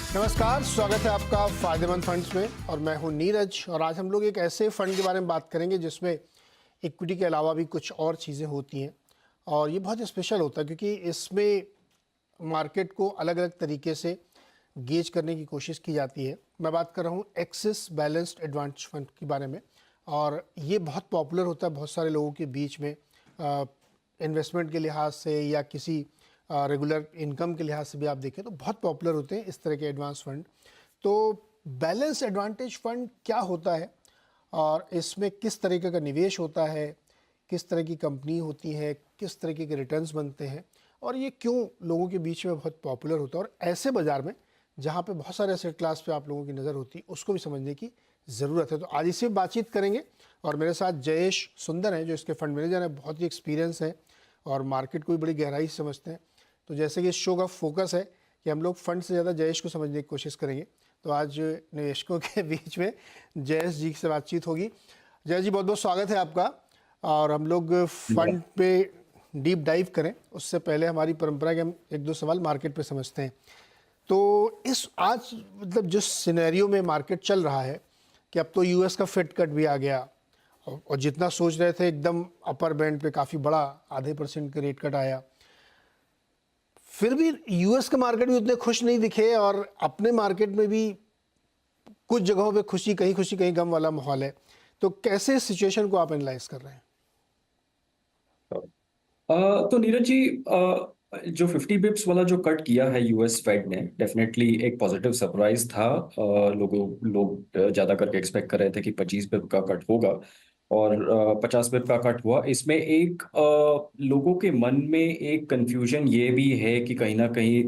नमस्कार, स्वागत है आपका फायदेमंद फंड्स में। और मैं हूं नीरज। और आज हम लोग एक ऐसे फंड के बारे में बात करेंगे जिसमें इक्विटी के अलावा भी कुछ और चीज़ें होती हैं। और ये बहुत स्पेशल होता है क्योंकि इसमें मार्केट को अलग अलग तरीके से गेज करने की कोशिश की जाती है। मैं बात कर रहा हूँ एक्सिस बैलेंस्ड एडवांस फंड के बारे में। और ये बहुत पॉपुलर होता है बहुत सारे लोगों के बीच में, इन्वेस्टमेंट के लिहाज से या किसी रेगुलर इनकम के लिहाज से भी आप देखें तो बहुत पॉपुलर होते हैं इस तरह के एडवांस फंड। तो बैलेंस एडवांटेज फंड क्या होता है और इसमें किस तरीके का निवेश होता है, किस तरह की कंपनी होती है, किस तरीके के रिटर्न्स बनते हैं और ये क्यों लोगों के बीच में बहुत पॉपुलर होता है, और ऐसे बाज़ार में जहाँ पे बहुत सारे एसेट क्लास पे आप लोगों की नज़र होती है उसको भी समझने की ज़रूरत है। तो आज इसी बातचीत करेंगे। और मेरे साथ जयेश सुंदर हैं जो इसके फंड मैनेजर हैं, बहुत ही एक्सपीरियंस है और मार्केट को भी बड़ी गहराई से समझते हैं। तो जैसे कि इस शो का फोकस है कि हम लोग फंड से ज़्यादा जयेश को समझने की कोशिश करेंगे, तो आज निवेशकों के बीच में जयेश जी से बातचीत होगी। जयेश जी, बहुत बहुत स्वागत है आपका। और हम लोग फंड पे डीप डाइव करें उससे पहले हमारी परंपरा के हम एक दो सवाल मार्केट पे समझते हैं। तो इस आज मतलब जिस सिनेरियो में मार्केट चल रहा है कि अब तो यूएस का फेड कट भी आ गया और जितना सोच रहे थे एकदम अपर बैंड पे काफ़ी बड़ा ½ % का रेट कट आया, फिर भी यूएस का मार्केट भी उतने खुश नहीं दिखे और अपने मार्केट में भी कुछ जगहों पे खुशी कहीं गम वाला माहौल है। तो कैसे इस सिचुएशन को आप एनालाइज कर रहे हैं? तो नीरज जी, जो 50 बिप्स वाला जो कट किया है यूएस फेड ने, डेफिनेटली एक पॉजिटिव सरप्राइज था। लोग ज्यादा करके एक्सपेक्ट कर रहे थे कि 25 बिप का कट होगा और 50 बिप का कट हुआ। इसमें एक लोगों के मन में एक कंफ्यूजन ये भी है कि कहीं ना कहीं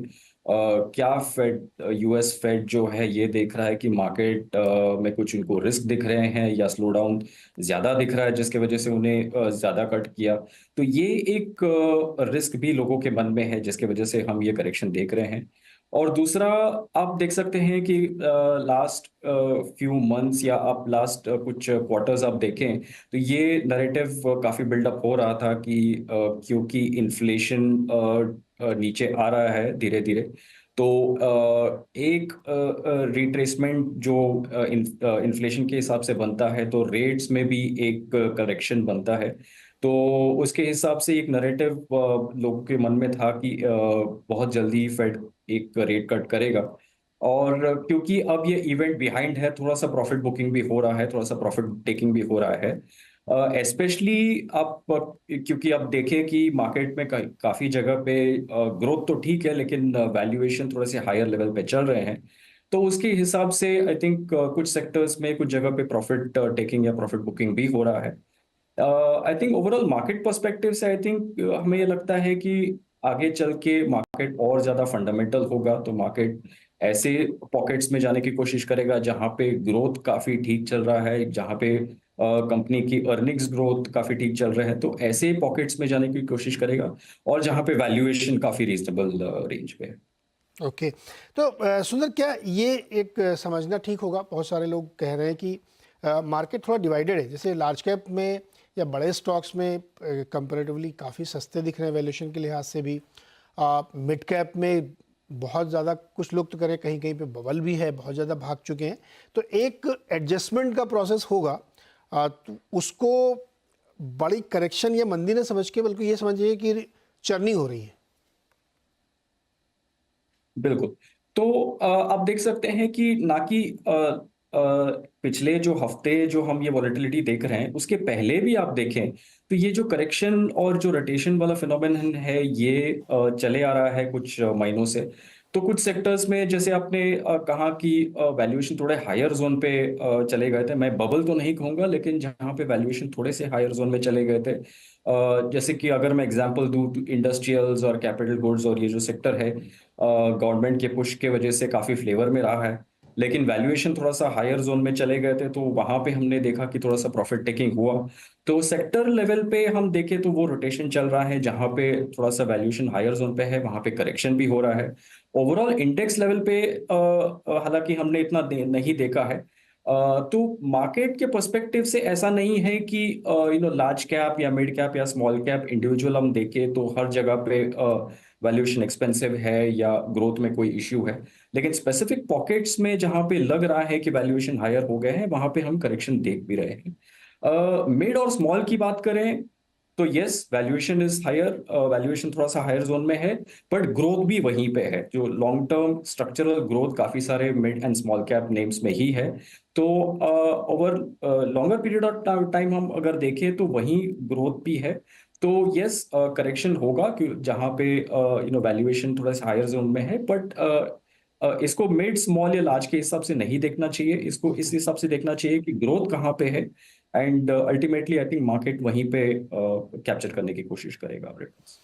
क्या फेड, यूएस फेड जो है ये देख रहा है कि मार्केट में कुछ उनको रिस्क दिख रहे हैं या स्लो डाउन ज्यादा दिख रहा है जिसकी वजह से उन्हें ज्यादा कट किया। तो ये एक रिस्क भी लोगों के मन में है जिसकी वजह से हम ये करेक्शन देख रहे हैं। और दूसरा, आप देख सकते हैं कि लास्ट फ्यू मंथ्स या आप लास्ट कुछ क्वार्टर्स आप देखें तो ये नैरेटिव काफी बिल्डअप हो रहा था कि क्योंकि इन्फ्लेशन नीचे आ रहा है धीरे धीरे, तो एक रिट्रेसमेंट जो इन्फ्लेशन के हिसाब से बनता है तो रेट्स में भी एक करेक्शन बनता है। तो उसके हिसाब से एक नैरेटिव लोगों के मन में था कि बहुत जल्दी फेड एक रेट कट करेगा। और क्योंकि अब ये इवेंट बिहाइंड है, थोड़ा सा प्रॉफिट बुकिंग भी हो रहा है, थोड़ा सा प्रॉफिट टेकिंग भी हो रहा है। स्पेशली आप क्योंकि आप देखें कि मार्केट में काफी जगह पे ग्रोथ तो ठीक है लेकिन वैल्यूएशन थोड़े से हायर लेवल पे चल रहे हैं। तो उसके हिसाब से आई थिंक कुछ सेक्टर्स में कुछ जगह पे प्रॉफिट टेकिंग या प्रॉफिट बुकिंग भी हो रहा है। I think overall market perspective से आई थिंक हमें ये लगता है कि आगे चल के मार्केट और ज्यादा फंडामेंटल होगा, तो मार्केट ऐसे पॉकेट्स में जाने की कोशिश करेगा जहां पे ग्रोथ काफी ठीक चल रहा है, जहां पे कंपनी की अर्निंग्स ग्रोथ काफी ठीक चल रहा है, तो ऐसे पॉकेट्स में जाने की कोशिश करेगा और जहां पे वैल्यूएशन काफी रीजनेबल रेंज पे है। ओके। तो सुंदर, क्या ये एक समझना ठीक होगा? बहुत सारे लोग कह रहे हैं कि मार्केट थोड़ा डिवाइडेड है, जैसे लार्ज कैप में या बड़े स्टॉक्स में कंपैरेटिवली काफ़ी सस्ते दिख रहे हैं वैल्यूएशन के लिहाज से भी। मिड कैप में बहुत ज़्यादा, कुछ लोग तो कह रहे हैं कहीं कहीं पे बबल भी है, बहुत ज़्यादा भाग चुके हैं। तो एक एडजस्टमेंट का प्रोसेस होगा। तो उसको बड़ी करेक्शन या मंदी न समझ के बल्कि ये समझिए कि चर्निंग हो रही है। बिल्कुल। तो आप देख सकते हैं कि ना कि पिछले जो हफ्ते जो हम ये वॉलेटिलिटी देख रहे हैं उसके पहले भी आप देखें तो ये जो करेक्शन और जो रोटेशन वाला फिनोमेनन है ये चले आ रहा है कुछ महीनों से। तो कुछ सेक्टर्स में जैसे आपने कहा कि वैल्यूएशन थोड़े हायर जोन पे चले गए थे, मैं बबल तो नहीं कहूंगा लेकिन जहां पे वैल्यूएशन थोड़े से हायर जोन में चले गए थे, जैसे कि अगर मैं एग्जांपल दूं तो इंडस्ट्रियल्स और कैपिटल गुड्स और ये जो सेक्टर है गवर्नमेंट के पुश के वजह से काफी फ्लेवर में रहा है, लेकिन वैल्यूएशन थोड़ा सा हायर जोन में चले गए थे तो वहां पे हमने देखा कि थोड़ा सा प्रॉफिट टेकिंग हुआ। तो सेक्टर लेवल पे हम देखें तो वो रोटेशन चल रहा है, जहां पे थोड़ा सा वैल्यूएशन हायर जोन पे है वहां पे करेक्शन भी हो रहा है। ओवरऑल इंडेक्स लेवल पे हालांकि हमने इतना नहीं देखा है। तो मार्केट के पर्सपेक्टिव से ऐसा नहीं है कि लार्ज कैप या मिड कैप या स्मॉल कैप इंडिविजुअल हम देखें तो हर जगह पे वैल्यूएशन एक्सपेंसिव है या ग्रोथ में कोई इश्यू है। लेकिन स्पेसिफिक पॉकेट्स में जहां पे लग रहा है कि वैल्यूएशन हायर हो गए हैं, वहां पे हम करेक्शन देख भी रहे हैं। मिड और स्मॉल की बात करें तो yes, valuation is higher, valuation थोड़ा सा हायर जोन में है, बट ग्रोथ भी वहीं पे है। जो लॉन्ग टर्म स्ट्रक्चरल ग्रोथ काफी सारे mid and small cap names में ही है। तो over longer period of time हम अगर देखें तो वहीं ग्रोथ भी है। तो यस, करेक्शन होगा कि जहां पे वैल्यूएशन थोड़ा सा हायर जोन में है, बट इसको मिड स्मॉल या लार्ज के हिसाब से नहीं देखना चाहिए। इसको इस हिसाब से देखना चाहिए कि ग्रोथ कहाँ पे है, and ultimately I think market वहीं पे कैप्चर करने की कोशिश करेगा रिटर्न्स।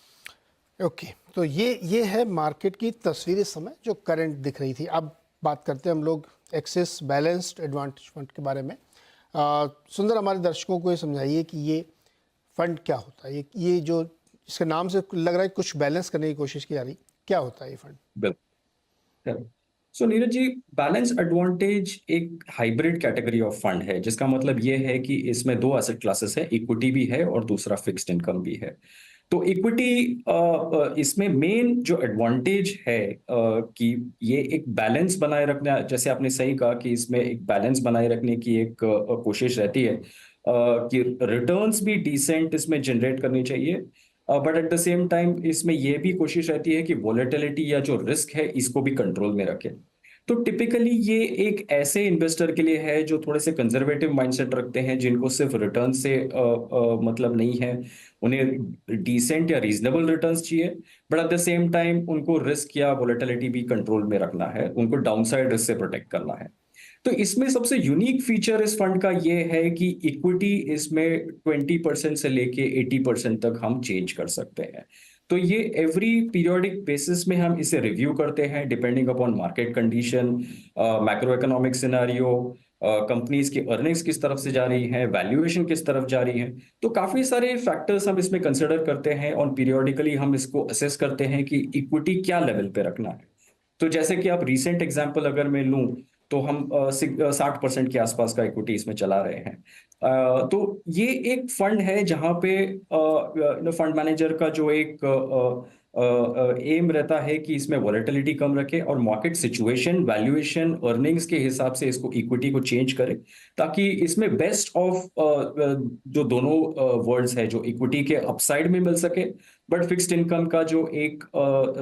ओके, तो ये है मार्केट की तस्वीर इस समय जो करंट दिख रही थी। अब बात करते हैं हम लोग एक्सिस बैलेंस्ड एडवांटेज फंड के बारे में। सुंदर, हमारे दर्शकों को ये समझाइए कि ये फंड क्या होता है। ये जो इसके नाम से लग रहा है कुछ बैलेंस करने की कोशिश की जा रही, क्या होता है ये फंड? बिल्कुल। सो नीरज जी, बैलेंस एडवांटेज एक हाइब्रिड कैटेगरी ऑफ फंड है, जिसका मतलब ये है कि इसमें दो एसेट क्लासेस है, इक्विटी भी है और दूसरा फिक्स्ड इनकम भी है। तो इक्विटी, इसमें मेन जो एडवांटेज है कि ये एक बैलेंस बनाए रखना, जैसे आपने सही कहा कि इसमें एक बैलेंस बनाए रखने की एक कोशिश रहती है, कि रिटर्न्स भी डिसेंट इसमें जनरेट करनी चाहिए, but at the same time इसमें यह भी कोशिश रहती है कि वॉलेटिलिटी या जो रिस्क है इसको भी कंट्रोल में रखे। तो टिपिकली ये एक ऐसे इन्वेस्टर के लिए है जो थोड़े से कंजर्वेटिव माइंडसेट रखते हैं, जिनको सिर्फ रिटर्न से मतलब नहीं है, उन्हें डिसेंट या रीजनेबल रिटर्न्स चाहिए, but at the same time उनको रिस्क या वोलेटिलिटी भी कंट्रोल में रखना है, उनको डाउनसाइड रिस्क से प्रोटेक्ट करना है। तो इसमें सबसे यूनिक फीचर इस फंड का ये है कि इक्विटी इसमें 20% से लेके 80% तक हम चेंज कर सकते हैं। तो ये एवरी पीरियोडिक बेसिस में हम इसे रिव्यू करते हैं, depending upon market condition, macro economic scenario, companies की अर्निंग्स किस तरफ से जा रही हैं, वैल्यूएशन किस तरफ जा रही है। तो काफी सारे फैक्टर्स हम इसमें कंसिडर करते हैं और पीरियोडिकली हम इसको असेस करते हैं कि इक्विटी क्या लेवल पे रखना है। तो जैसे कि आप रीसेंट एग्जांपल अगर मैं लूं, तो हम 60% के आसपास का इक्विटी इसमें चला रहे हैं। तो ये एक फंड है जहां पे फंड मैनेजर का जो एक एम रहता है कि इसमें वॉलेटिलिटी कम रखे और मार्केट सिचुएशन, वैल्यूएशन, अर्निंग्स के हिसाब से इसको इक्विटी को चेंज करे, ताकि इसमें बेस्ट ऑफ जो दोनों वर्ल्ड्स है, जो इक्विटी के अपसाइड में मिल सके, बट फिक्स्ड इनकम का जो एक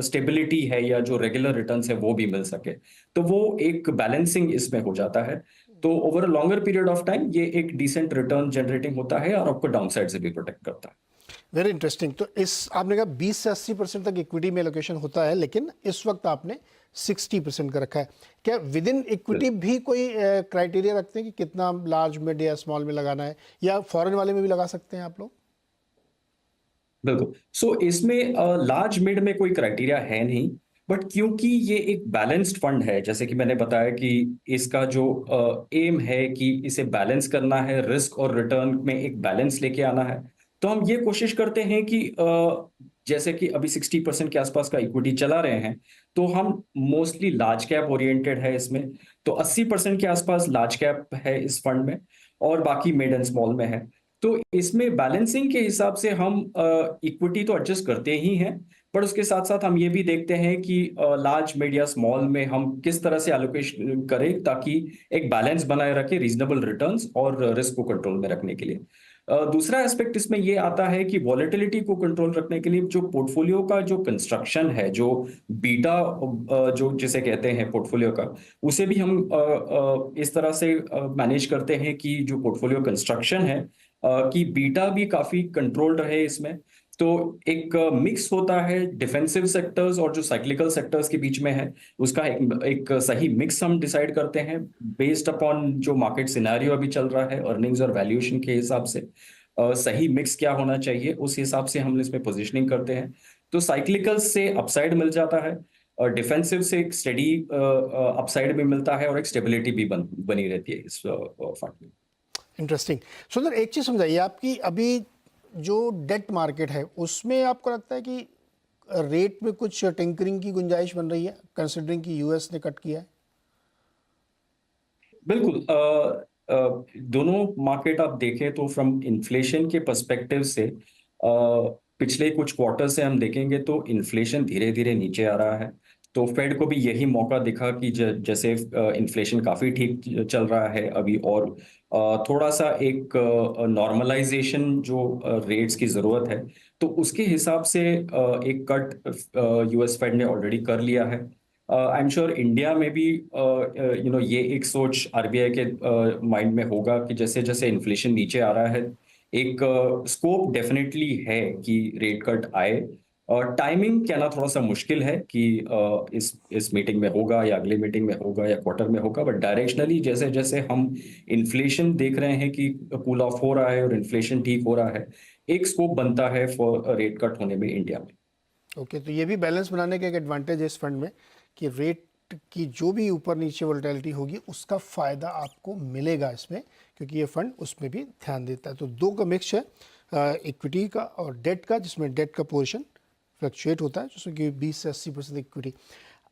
स्टेबिलिटी है या जो रेगुलर रिटर्न्स है वो भी मिल सके। तो वो एक बैलेंसिंग इसमें हो जाता है। तो over a longer period of time ये एक डिसेंट रिटर्न जनरेटिंग होता है और आपको डाउनसाइड से भी प्रोटेक्ट करता है। Very interesting. तो इस आपने कहा 20 से 80% तक इक्विटी में एलोकेशन होता है, लेकिन इस वक्त आपने 60% का रखा है। क्या विद इन इक्विटी भी कोई क्राइटेरिया रखते हैं कि कितना लार्ज, मिड या स्मॉल में लगाना है, या फॉरेन वाले में भी लगा सकते हैं आप लोग? बिल्कुल। सो इसमें लार्ज मिड में कोई क्राइटेरिया है नहीं, बट क्योंकि ये एक बैलेंस्ड फंड है, जैसे कि मैंने बताया कि इसका जो एम है कि इसे बैलेंस करना है, रिस्क और रिटर्न में एक बैलेंस लेके आना है। तो हम ये कोशिश करते हैं कि जैसे कि अभी 60% के आसपास का इक्विटी चला रहे हैं, तो हम मोस्टली लार्ज कैप ओरिएंटेड है इसमें। तो 80% के आसपास लार्ज कैप है इस फंड में, और बाकी मिड एंड स्मॉल में है। तो इसमें बैलेंसिंग के हिसाब से हम इक्विटी तो एडजस्ट करते ही हैं, पर उसके साथ साथ हम ये भी देखते हैं कि लार्ज, मिड या स्मॉल में हम किस तरह से एलोकेशन करें, ताकि एक बैलेंस बनाए रखें रीजनेबल रिटर्न्स और रिस्क को कंट्रोल में रखने के लिए। दूसरा एस्पेक्ट इसमें ये आता है कि वॉलेटिलिटी को कंट्रोल रखने के लिए जो पोर्टफोलियो का जो कंस्ट्रक्शन है, जो बीटा जो जिसे कहते हैं पोर्टफोलियो का, उसे भी हम इस तरह से मैनेज करते हैं कि जो पोर्टफोलियो कंस्ट्रक्शन है कि बीटा भी काफी कंट्रोल्ड रहे इसमें। तो एक मिक्स होता है डिफेंसिव सेक्टर्स और जो साइक्लिकल सेक्टर्स के बीच में है, उसका एक सही मिक्स हम डिसाइड करते हैं बेस्ड अपॉन जो मार्केट सिनेरियो अभी चल रहा है, अर्निंग्स और वैल्यूएशन के हिसाब से सही मिक्स क्या होना चाहिए, उस हिसाब से हम इसमें पोजीशनिंग करते हैं। तो साइक्लिकल से अपसाइड मिल जाता है, और डिफेंसिव से एक स्टडी अपसाइड भी मिलता है, और एक स्टेबिलिटी भी बनी रहती है इस फंड में। इंटरेस्टिंग। सुंदर, एक चीज़ समझाइए आपकी, अभी जो डेट मार्केट है उसमें आपको लगता है कि रेट में कुछ टिंकरिंग की गुंजाइश बन रही है, कंसिडरिंग कि यूएस ने कट किया है? बिल्कुल। दोनों मार्केट आप देखें तो फ्रॉम इन्फ्लेशन के पर्सपेक्टिव से पिछले कुछ क्वार्टर से हम देखेंगे तो इन्फ्लेशन धीरे धीरे नीचे आ रहा है। तो फेड को भी यही मौका दिखा कि जैसे इन्फ्लेशन काफी ठीक चल रहा है अभी, और थोड़ा सा एक नॉर्मलाइजेशन जो रेट्स की जरूरत है, तो उसके हिसाब से एक कट यूएस फेड ने ऑलरेडी कर लिया है। आई एम श्योर इंडिया में भी ये एक सोच आरबीआई के माइंड में होगा कि जैसे जैसे इन्फ्लेशन नीचे आ रहा है, एक स्कोप डेफिनेटली है कि रेट कट आए। और टाइमिंग कहना थोड़ा सा मुश्किल है कि इस मीटिंग में होगा या अगली मीटिंग में होगा या क्वार्टर में होगा, बट डायरेक्शनली जैसे जैसे हम इन्फ्लेशन देख रहे हैं कि कूल ऑफ हो रहा है और इन्फ्लेशन ठीक हो रहा है, एक स्कोप बनता है फॉर रेट कट होने में इंडिया में। ओके, तो ये भी बैलेंस बनाने का एक एडवांटेज है इस फंड में कि रेट की जो भी ऊपर नीचे वोलेटिलिटी होगी उसका फ़ायदा आपको मिलेगा इसमें, क्योंकि ये फंड उसमें भी ध्यान देता है। तो दो का मिक्स है, इक्विटी का और डेट का, जिसमें डेट का पोर्शन फ्लक्चुएट होता है, जिसमें कि 20 से 80% इक्विटी।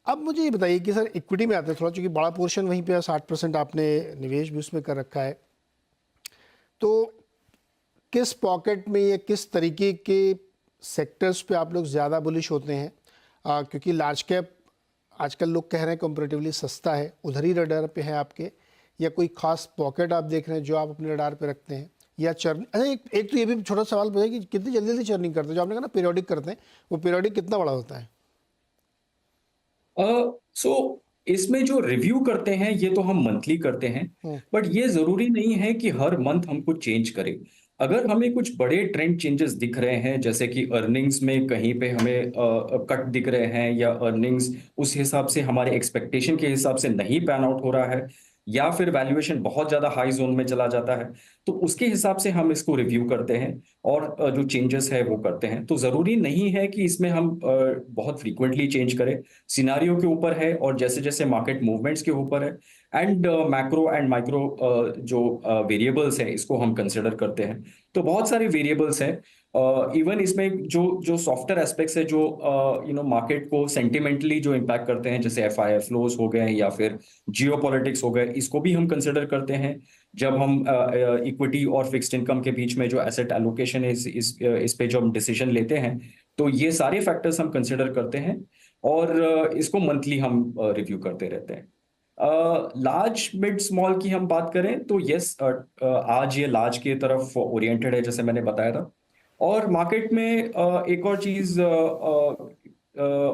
अब मुझे ये बताइए कि सर इक्विटी में आते हैं थोड़ा, चूँकि बड़ा पोर्शन वहीं पे 60% आपने निवेश भी उसमें कर रखा है, तो किस पॉकेट में या किस तरीके के सेक्टर्स पे आप लोग ज़्यादा बुलिश होते हैं? क्योंकि लार्ज कैप आजकल लोग कह रहे हैं कंपैरेटिवली सस्ता है, उधर ही रडार पे है आपके, या कोई खास पॉकेट आप देख रहे हैं जो आप अपने रडार पे रखते हैं, या चर्न? अच्छा, एक तो ये भी छोटा सवाल पूछा कि कितनी जल्दी जल्दी चर्निंग करते हैं, जो आपने कहा ना पीरियोडिक करते हैं, वो पीरियोडिक कितना बड़ा होता है? सो इसमें जो रिव्यू करते हैं ये तो हम मंथली करते हैं, हम्म। बट ये जरूरी नहीं है कि हर मंथ हम कुछ चेंज करें। अगर हमें कुछ बड़े ट्रेंड चेंजेस दिख रहे हैं, जैसे कि अर्निंग्स में कहीं पे हमें कट दिख रहे हैं, या अर्निंग्स उस हिसाब से हमारे एक्सपेक्टेशन के हिसाब से नहीं पैन आउट हो रहा है, या फिर वैल्यूएशन बहुत ज्यादा हाई जोन में चला जाता है, तो उसके हिसाब से हम इसको रिव्यू करते हैं और जो चेंजेस है वो करते हैं। तो जरूरी नहीं है कि इसमें हम बहुत फ्रीक्वेंटली चेंज करें, सिनारियो के ऊपर है और जैसे जैसे मार्केट मूवमेंट्स के ऊपर है। एंड मैक्रो एंड माइक्रो जो वेरिएबल्स है इसको हम कंसिडर करते हैं। तो बहुत सारे वेरिएबल्स हैं, इवन इसमें जो जो सॉफ्टवेयर एस्पेक्ट्स है, जो मार्केट को सेंटिमेंटली जो इम्पैक्ट करते हैं, जैसे एफआईआई फ्लोज हो गए या फिर जियो पॉलिटिक्स हो गए, इसको भी हम कंसिडर करते हैं जब हम इक्विटी और फिक्स्ड इनकम के बीच में जो एसेट एलोकेशन है इस पे जो हम डिसीजन लेते हैं। तो ये सारे फैक्टर्स हम कंसिडर करते हैं और इसको मंथली हम रिव्यू करते रहते हैं। लार्ज मिड स्मॉल की हम बात करें तो यस, आज ये लार्ज की तरफ ओरिएंटेड है, जैसे मैंने बताया था। और मार्केट में एक और चीज,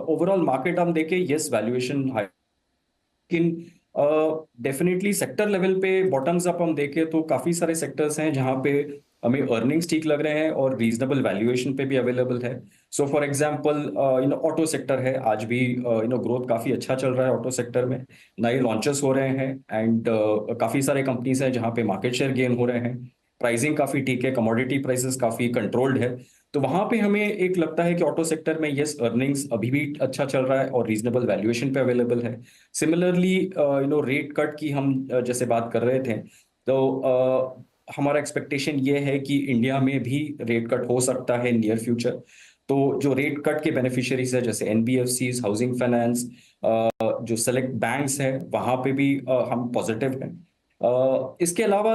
ओवरऑल मार्केट हम देखें, यस वैल्यूएशन हाई, लेकिन डेफिनेटली सेक्टर लेवल पे बॉटम्स अप हम देखें तो काफी सारे सेक्टर्स हैं जहां पे हमें अर्निंग्स ठीक लग रहे हैं और रीजनेबल वैल्यूएशन पे भी अवेलेबल है। So for example auto sector है, आज भी ग्रोथ काफी अच्छा चल रहा है ऑटो सेक्टर में, नए लॉन्चेस हो रहे हैं, एंड काफी सारे कंपनीज हैं जहां पे मार्केट शेयर गेन हो रहे हैं, प्राइसिंग काफी ठीक है, कमोडिटी प्राइसेस काफी कंट्रोल्ड है। तो वहां पे हमें एक लगता है कि ऑटो सेक्टर में यस अर्निंग्स अभी भी अच्छा चल रहा है और रीजनेबल वैल्यूएशन पे अवेलेबल है। सिमिलरली रेट कट की हम जैसे बात कर रहे थे, तो हमारा एक्सपेक्टेशन ये है कि इंडिया में भी रेट कट हो सकता है नियर फ्यूचर। तो जो रेट कट के बेनिफिशियरीज है, जैसे एनबीएफसीज, हाउसिंग फाइनेंस, जो सेलेक्ट बैंक्स है, वहां पे भी हम पॉजिटिव हैं। इसके अलावा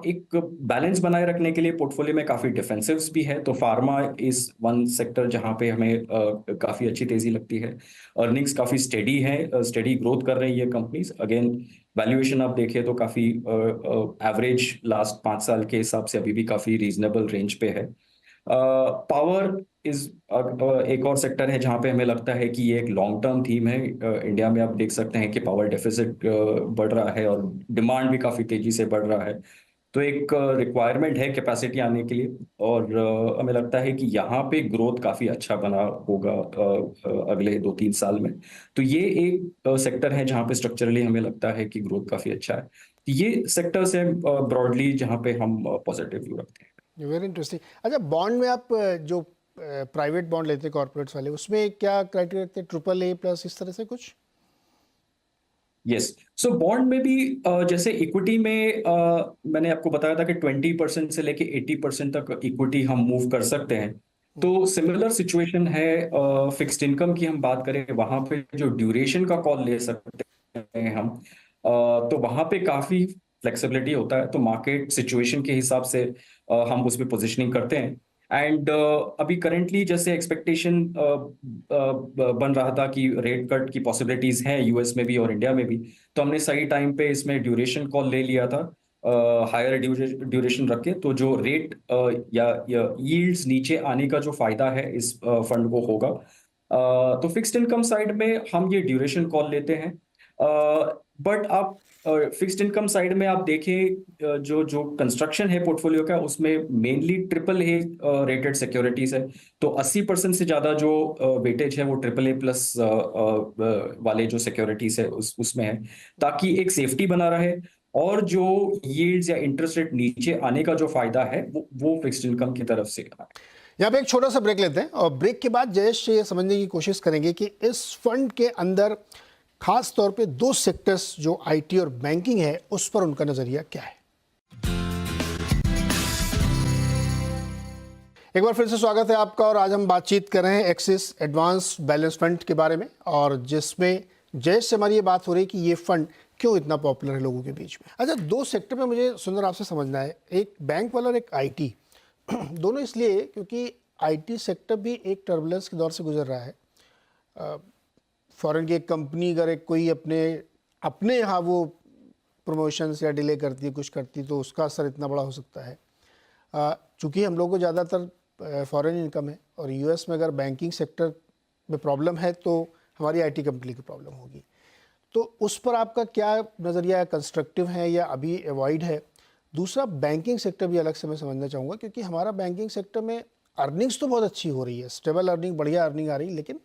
एक बैलेंस बनाए रखने के लिए पोर्टफोलियो में काफी डिफेंसिव्स भी है। तो फार्मा इज वन सेक्टर जहां पे हमें काफी अच्छी तेजी लगती है, अर्निंग्स काफी स्टेडी है, स्टेडी ग्रोथ कर रही है कंपनीज। अगेन वैल्यूएशन आप देखें तो काफी एवरेज लास्ट 5 साल के हिसाब से अभी भी काफी रीजनेबल रेंज पे है। पावर इज एक और सेक्टर है जहां पे हमें लगता है कि ये एक लॉन्ग टर्म थीम है। इंडिया में आप देख सकते हैं कि पावर डेफिसिट बढ़ रहा है और डिमांड भी काफी तेजी से बढ़ रहा है। तो एक रिक्वायरमेंट है कैपेसिटी आने के लिए, और हमें लगता है कि यहाँ पे ग्रोथ काफी अच्छा बना होगा अगले 2-3 साल में। तो ये एक सेक्टर है जहाँ पे स्ट्रक्चरली हमें लगता है कि ग्रोथ काफी अच्छा है। ये सेक्टर्स है ब्रॉडली जहाँ पे हम पॉजिटिव व्यू रखते हैं। Very interesting. अच्छा, बॉन्ड में आप जो प्राइवेट बॉन्ड लेते हैं कॉर्पोरेट्स वाले, उसमें क्या क्राइटेरिया रखते हैं? ट्रिपल ए प्लस इस तरह से कुछ? यस, सो बॉन्ड में भी जैसे इक्विटी में मैंने आपको बताया था कि 20% से लेके 80% तक इक्विटी हम मूव कर सकते हैं। तो सिमिलर सिचुएशन है, फिक्स्ड इनकम की हम बात करें, वहां पे जो ड्यूरेशन का कॉल ले सकते हैं हम, तो वहां पे काफी फ्लेक्सिबिलिटी होता है। तो मार्केट सिचुएशन के हिसाब से हम उसमें पोजिशनिंग करते हैं। एंड अभी करेंटली जैसे एक्सपेक्टेशन बन रहा था कि रेट कट की पॉसिबिलिटीज हैं यूएस में भी और इंडिया में भी, तो हमने सही टाइम पे इसमें ड्यूरेशन कॉल ले लिया था, हायर ड्यूरेशन रख के। तो जो रेट या यील्ड्स नीचे आने का जो फायदा है इस फंड को होगा। तो फिक्स्ड इनकम साइड में हम ये ड्यूरेशन कॉल लेते हैं। बट आप फिक्स्ड इनकम साइड में आप देखें, जो जो कंस्ट्रक्शन है पोर्टफोलियो का, उसमें mainly triple A rated securities है। तो 80% से ज्यादा जो वेटेज है वो ट्रिपल ए प्लस वाले जो सिक्योरिटीज है उसमें है, ताकि एक सेफ्टी बना रहे। और जो यील्ड्स या इंटरेस्ट रेट नीचे आने का जो फायदा है वो फिक्स्ड इनकम की तरफ से आए। यहाँ पे एक छोटा सा ब्रेक लेते हैं और ब्रेक के बाद जयेश ये समझने की कोशिश करेंगे कि इस फंड के अंदर खास तौर पे दो सेक्टर्स जो आईटी और बैंकिंग है उस पर उनका नजरिया क्या है। एक बार फिर से स्वागत है आपका और आज हम बातचीत कर रहे हैं एक्सिस एडवांस बैलेंस फंड के बारे में, और जिसमें जयेश से हमारी ये बात हो रही है कि ये फंड क्यों इतना पॉपुलर है लोगों के बीच में। अच्छा, दो सेक्टर में मुझे सुंदर आपसे समझना है, एक बैंक वाला और एक आईटी। दोनों इसलिए क्योंकि आईटी सेक्टर भी एक टर्बुलेंस के दौर से गुजर रहा है। फॉरेन की एक कंपनी अगर एक कोई अपने अपने यहाँ वो प्रमोशंस या डिले करती है, कुछ करती है, तो उसका असर इतना बड़ा हो सकता है। चूँकि हम लोगों को ज़्यादातर फॉरेन इनकम है और यूएस में अगर बैंकिंग सेक्टर में प्रॉब्लम है तो हमारी आईटी कंपनी की प्रॉब्लम होगी। तो उस पर आपका क्या नज़रिया है, कंस्ट्रक्टिव है या अभी अवॉइड है? दूसरा, बैंकिंग सेक्टर भी अलग से मैं समझना चाहूँगा, क्योंकि हमारा बैंकिंग सेक्टर में अर्निंग्स तो बहुत अच्छी हो रही है, स्टेबल अर्निंग, बढ़िया अर्निंग आ रही है, लेकिन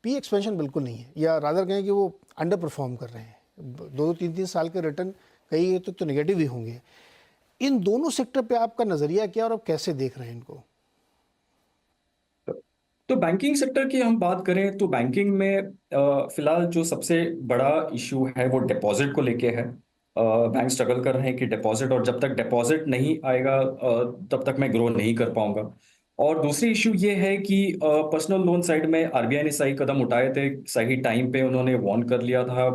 पी एक्सपेंशन बिल्कुल नहीं है, या रादर कहें कि वो अंडर परफॉर्म कर रहे हैं। 2-3 साल के रिटर्न कई तो नेगेटिव ही होंगे। इन दोनों सेक्टर पे आपका नज़रिया क्या और आप कैसे देख रहे हैं इनको? तो बैंकिंग सेक्टर की हम बात करें तो बैंकिंग में फिलहाल जो सबसे बड़ा इशू है वो डिपॉजिट को लेके है। बैंक स्ट्रगल कर रहे हैं कि डिपॉजिट, और जब तक डिपॉजिट नहीं आएगा तब तक मैं ग्रो नहीं कर पाऊंगा। और दूसरी इशू ये है कि पर्सनल लोन साइड में आरबीआई ने सही कदम उठाए थे, सही टाइम पे उन्होंने वार्न कर लिया था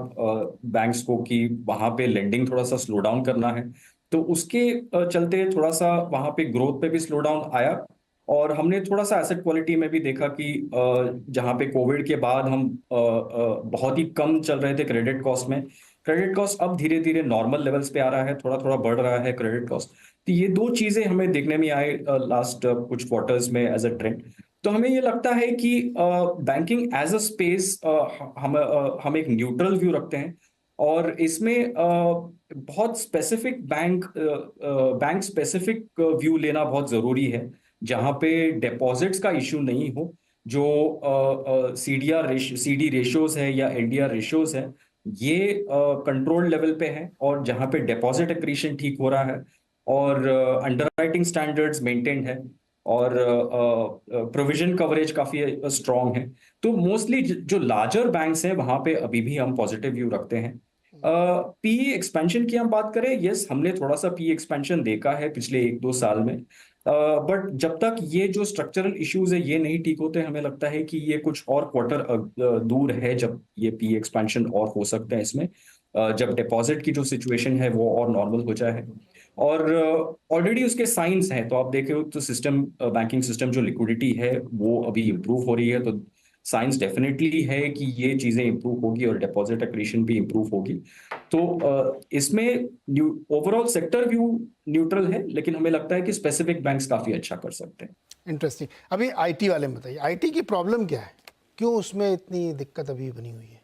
बैंक्स को कि वहां पे लेंडिंग थोड़ा सा स्लो डाउन करना है। तो उसके चलते थोड़ा सा वहां पे ग्रोथ पे भी स्लो डाउन आया। और हमने थोड़ा सा एसेट क्वालिटी में भी देखा कि जहाँ पे कोविड के बाद हम बहुत ही कम चल रहे थे क्रेडिट कॉस्ट में, क्रेडिट कॉस्ट अब धीरे धीरे नॉर्मल लेवल्स पे आ रहा है, थोड़ा थोड़ा बढ़ रहा है क्रेडिट कॉस्ट। तो ये दो चीजें हमें देखने में आए लास्ट कुछ क्वार्टर्स में एज अ ट्रेंड। तो हमें ये लगता है कि बैंकिंग एज अ स्पेस हम एक न्यूट्रल व्यू रखते हैं। और इसमें बहुत स्पेसिफिक बैंक स्पेसिफिक व्यू लेना बहुत जरूरी है, जहां पे डिपॉजिट्स का इशू नहीं हो। जो सीडी रेशियोज है या एलडीआर रेशियोज है, ये कंट्रोल लेवल पे है, और जहां पे डिपॉजिट एक्रीशन ठीक हो रहा है और अंडरराइटिंग स्टैंडर्ड्स मेंटेन्ड है और प्रोविजन कवरेज काफी स्ट्रांग है। तो मोस्टली जो लार्जर बैंक्स हैं वहां पे अभी भी हम पॉजिटिव व्यू रखते हैं। पी एक्सपेंशन की हम बात करें, यस हमने थोड़ा सा पी एक्सपेंशन देखा है पिछले 1-2 साल में। बट जब तक ये जो स्ट्रक्चरल इश्यूज है ये नहीं ठीक होते, हमें लगता है कि ये कुछ और क्वार्टर दूर है जब ये पी एक्सपेंशन और हो सकते हैं इसमें, जब डिपॉजिट की जो सिचुएशन है वो और नॉर्मल हो जाए। और ऑलरेडी उसके साइंस हैं, तो आप देखे तो सिस्टम, बैंकिंग सिस्टम जो लिक्विडिटी है वो अभी इम्प्रूव हो रही है। तो साइंस डेफिनेटली है कि ये चीजें इंप्रूव होगी और डिपॉजिट एक्रीशन भी इंप्रूव होगी। तो इसमें ओवरऑल सेक्टर व्यू न्यूट्रल है, लेकिन हमें लगता है कि स्पेसिफिक बैंक्स काफी अच्छा कर सकते हैं। इंटरेस्टिंग। अभी आईटी वाले में बताइए, आईटी की प्रॉब्लम क्या है, क्यों उसमें इतनी दिक्कत अभी बनी हुई है?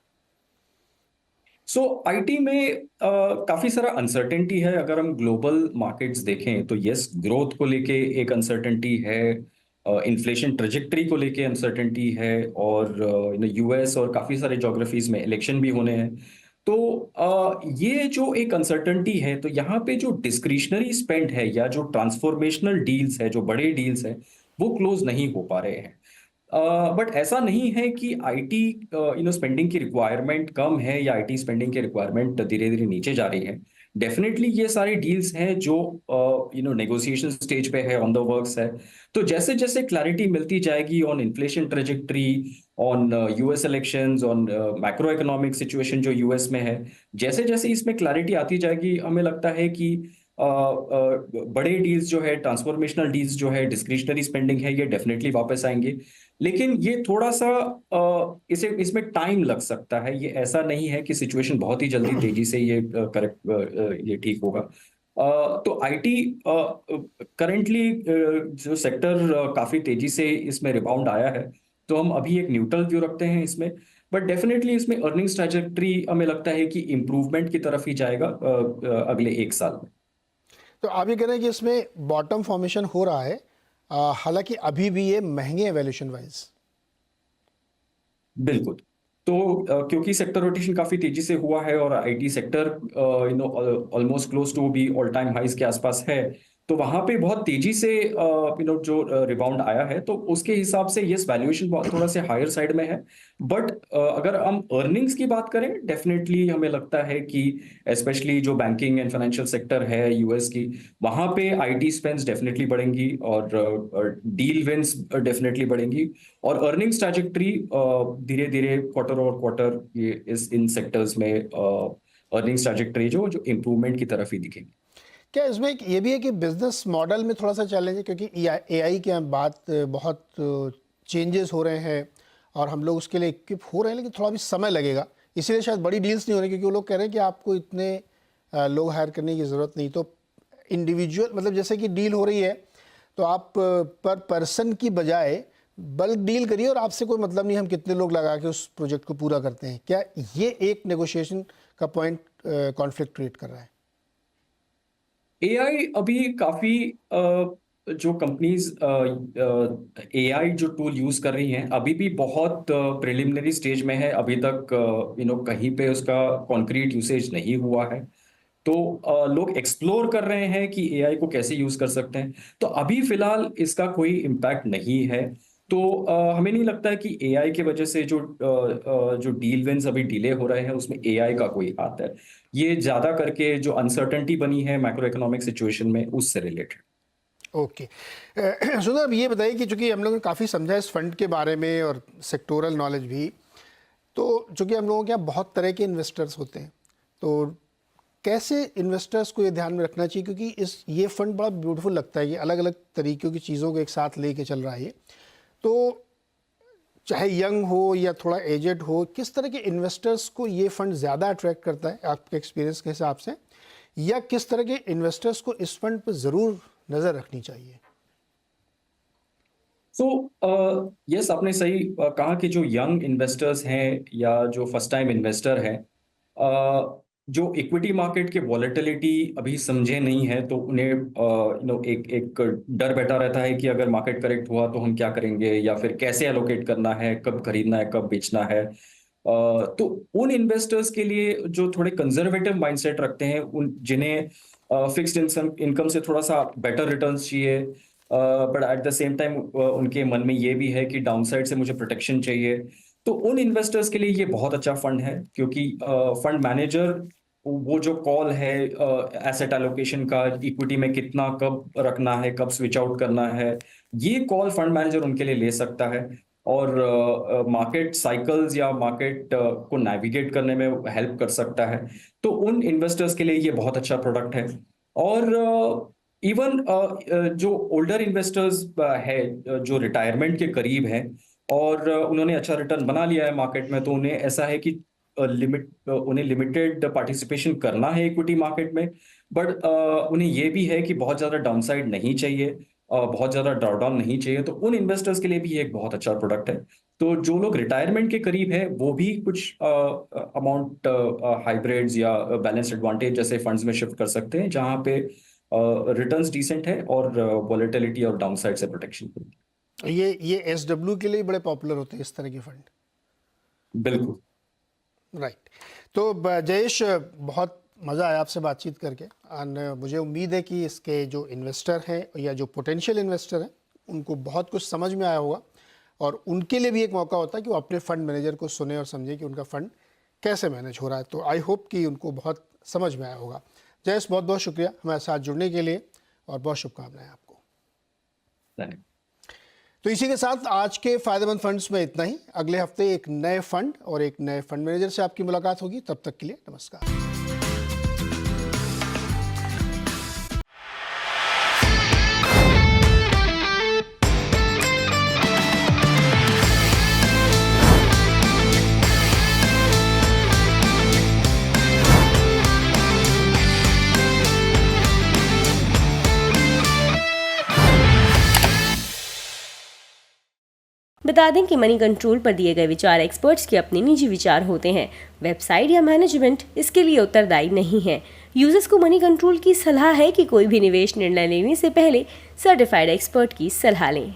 सो आईटी में काफी सारा अनसर्टेनिटी है। अगर हम ग्लोबल मार्केट्स देखें तो यस, ग्रोथ को लेके एक अनसर्टेनिटी है, इन्फ्लेशन ट्रेजेक्टरी को लेके अनसर्टेनिटी है, और यूएस और काफी सारे ज्योग्राफीज में इलेक्शन भी होने हैं। तो ये जो एक अनसर्टेनिटी है, तो यहाँ पे जो डिस्क्रिशनरी स्पेंड है या जो ट्रांसफॉर्मेशनल डील्स है, जो बड़े डील्स है, वो क्लोज नहीं हो पा रहे हैं। बट ऐसा नहीं है कि आईटी स्पेंडिंग की रिक्वायरमेंट कम है या आईटी स्पेंडिंग की रिक्वायरमेंट धीरे धीरे नीचे जा रही है। डेफिनेटली ये सारे डील्स हैं जो नेगोशिएशन स्टेज पे है, ऑन द वर्क्स है। तो जैसे जैसे क्लैरिटी मिलती जाएगी on inflation trajectory, on US elections, on macro economic situation जो यूएस में है, जैसे जैसे इसमें क्लैरिटी आती जाएगी, हमें लगता है कि बड़े डील्स जो है, ट्रांसफॉर्मेशनल डील्स जो है, डिस्क्रिशनरी स्पेंडिंग है, ये डेफिनेटली वापस आएंगे। लेकिन ये थोड़ा सा इसे इसमें टाइम लग सकता है। ये ऐसा नहीं है कि सिचुएशन बहुत ही जल्दी तेजी से ये ये ठीक होगा। तो आईटी करंटली जो सेक्टर काफी तेजी से इसमें रिबाउंड आया है, तो हम अभी एक न्यूट्रल व्यू रखते हैं इसमें। बट डेफिनेटली इसमें अर्निंग्स ट्रैजेक्टरी हमें लगता है कि इम्प्रूवमेंट की तरफ ही जाएगा अगले 1 साल में। तो आप ये कह रहे हैं कि इसमें बॉटम फॉर्मेशन हो रहा है, हालांकि अभी भी ये महंगे हैं वैल्यूएशन वाइज। बिल्कुल। तो क्योंकि सेक्टर रोटेशन काफी तेजी से हुआ है और IT sector almost close to भी ऑल टाइम हाइज के आसपास है, तो वहां पे बहुत तेजी से जो रिबाउंड आया है, तो उसके हिसाब से यस वैल्यूएशन बहुत थोड़ा से हायर साइड में है। बट अगर हम अर्निंग्स की बात करें, डेफिनेटली हमें लगता है कि स्पेशली जो बैंकिंग एंड फाइनेंशियल सेक्टर है यूएस की, वहां पे आईटी स्पेंड्स डेफिनेटली बढ़ेंगी और डील विंस डेफिनेटली बढ़ेंगी। और अर्निंग्स ट्रैजेक्टरी धीरे धीरे क्वार्टर और क्वार्टर ये इन सेक्टर्स में अर्निंग्स ट्रैजेक्टरी जो जो इम्प्रूवमेंट की तरफ ही दिखेगी। क्या इसमें ये भी है कि बिजनेस मॉडल में थोड़ा सा चैलेंज है, क्योंकि एआई की बात बहुत चेंजेस हो रहे हैं और हम लोग उसके लिए इक्विप हो रहे हैं, लेकिन थोड़ा भी समय लगेगा, इसीलिए शायद बड़ी डील्स नहीं हो रही, क्योंकि वो लोग कह रहे हैं कि आपको इतने लोग हायर करने की ज़रूरत नहीं। तो इंडिविजुअल मतलब जैसे कि डील हो रही है तो आप पर पर्सन की बजाय बल्क डील करिए और आपसे कोई मतलब नहीं हम कितने लोग लगा के उस प्रोजेक्ट को पूरा करते हैं। क्या ये एक नेगोशिएशन का पॉइंट कॉन्फ्लिक्ट क्रिएट कर रहा है? एआई अभी काफी जो कंपनीज एआई जो टूल यूज कर रही हैं, अभी भी बहुत प्रिलिमिनरी स्टेज में है। अभी तक कहीं पे उसका कॉन्क्रीट यूसेज नहीं हुआ है। तो लोग एक्सप्लोर कर रहे हैं कि एआई को कैसे यूज कर सकते हैं। तो अभी फिलहाल इसका कोई इम्पैक्ट नहीं है। तो हमें नहीं लगता है कि एआई के वजह से जो डील विंस अभी डिले हो रहे हैं उसमें एआई का कोई हाथ है। ये ज्यादा करके जो अनसर्टेनिटी बनी है मैक्रो इकोनॉमिक सिचुएशन में, उससे रिलेटेड। ओके। सुंदर, अब ये बताइए कि चूंकि हम लोगों ने काफ़ी समझा इस फंड के बारे में और सेक्टोरल नॉलेज भी, तो चूंकि हम लोगों के यहाँ बहुत तरह के इन्वेस्टर्स होते हैं, तो कैसे इन्वेस्टर्स को ये ध्यान में रखना चाहिए, क्योंकि ये फंड बड़ा ब्यूटीफुल लगता है कि अलग अलग तरीक़ों की चीज़ों को एक साथ लेके चल रहा है ये। तो चाहे यंग हो या थोड़ा एजेड हो, किस तरह के इन्वेस्टर्स को ये फंड ज़्यादा अट्रैक्ट करता है आपके एक्सपीरियंस के हिसाब से, या किस तरह के इन्वेस्टर्स को इस फंड पर ज़रूर नज़र रखनी चाहिए? यस, आपने सही कहा कि जो यंग इन्वेस्टर्स हैं या जो फर्स्ट टाइम इन्वेस्टर हैं, जो इक्विटी मार्केट के वॉलेटिलिटी अभी समझे नहीं है, तो उन्हें एक एक डर बैठा रहता है कि अगर मार्केट करेक्ट हुआ तो हम क्या करेंगे, या फिर कैसे एलोकेट करना है, कब खरीदना है, कब बेचना है। तो उन इन्वेस्टर्स के लिए जो थोड़े कंजर्वेटिव माइंडसेट रखते हैं, उन जिन्हें फिक्स्ड इनकम से थोड़ा सा बेटर रिटर्न्स चाहिए, but at the same time उनके मन में ये भी है कि डाउनसाइड से मुझे प्रोटेक्शन चाहिए, तो उन इन्वेस्टर्स के लिए ये बहुत अच्छा फंड है। क्योंकि फंड मैनेजर वो जो कॉल है एसेट एलोकेशन का, इक्विटी में कितना कब रखना है, कब स्विच आउट करना है, ये कॉल फंड मैनेजर उनके लिए ले सकता है। और मार्केट साइकिल्स या मार्केट को नेविगेट करने में हेल्प कर सकता है। तो उन इन्वेस्टर्स के लिए ये बहुत अच्छा प्रोडक्ट है। और इवन जो ओल्डर इन्वेस्टर्स है, जो रिटायरमेंट के करीब है और उन्होंने अच्छा रिटर्न बना लिया है मार्केट में, तो उन्हें ऐसा है कि उन्हें लिमिटेड पार्टिसिपेशन करना है इक्विटी मार्केट में, बट उन्हें ये भी है कि बहुत ज्यादा डाउनसाइड नहीं चाहिए, बहुत ज्यादा ड्रॉडाउन नहीं चाहिए। तो उन इन्वेस्टर्स के लिए भी ये एक बहुत अच्छा प्रोडक्ट है। तो जो लोग रिटायरमेंट के करीब है, वो भी कुछ अमाउंट हाइब्रिड्स या बैलेंस एडवांटेज जैसे फंड्स में शिफ्ट कर सकते हैं, जहां पे रिटर्न्स डिसेंट है और वॉलेटिलिटी और डाउनसाइड से प्रोटेक्शन। ये एसडब्ल्यू के लिए बड़े पॉपुलर होते हैं इस तरह के फंड। बिल्कुल। राइट। तो जयेश, बहुत मज़ा आया आपसे बातचीत करके, एंड मुझे उम्मीद है कि इसके जो इन्वेस्टर हैं या जो पोटेंशियल इन्वेस्टर हैं उनको बहुत कुछ समझ में आया होगा, और उनके लिए भी एक मौका होता है कि वो अपने फंड मैनेजर को सुने और समझे कि उनका फंड कैसे मैनेज हो रहा है। तो आई होप कि उनको बहुत समझ में आया होगा। जयेश, बहुत बहुत शुक्रिया हमारे साथ जुड़ने के लिए, और बहुत शुभकामनाएं आपको। धन्यवाद। तो इसी के साथ आज के फ़ायदेमंद फंड्स में इतना ही। अगले हफ्ते एक नए फंड और एक नए फंड मैनेजर से आपकी मुलाकात होगी। तब तक के लिए नमस्कार। बता दें कि मनी कंट्रोल पर दिए गए विचार एक्सपर्ट्स के अपने निजी विचार होते हैं। वेबसाइट या मैनेजमेंट इसके लिए उत्तरदायी नहीं है। यूजर्स को मनी कंट्रोल की सलाह है कि कोई भी निवेश निर्णय लेने से पहले सर्टिफाइड एक्सपर्ट की सलाह लें।